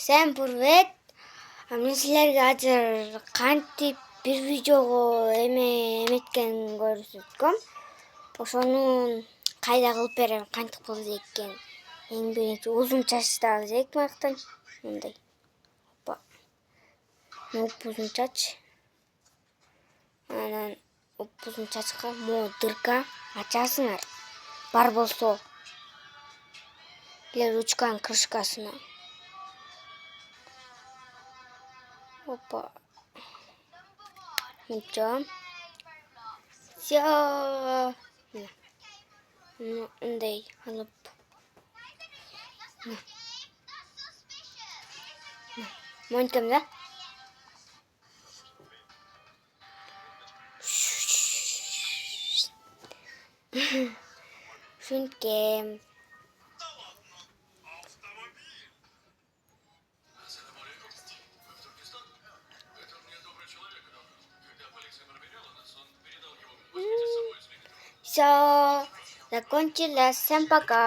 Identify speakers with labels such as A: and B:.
A: Сайн привет. Мен силерге азыр кантип бир видеого эметкен көрсөткөм. Ошону кайда кылып берем, кантип кылып экен. Эң биринчи узун чачтагы экмактан мындай. Опа. Узун чач. Анан узун чачка могу дырка ачасыңар. Бар болсо. Или ручканын крышкасына. Опа. Ничего. Всё. Мындай алып. Монтем, да? Шункем. Всё, закончилось. Всем пока.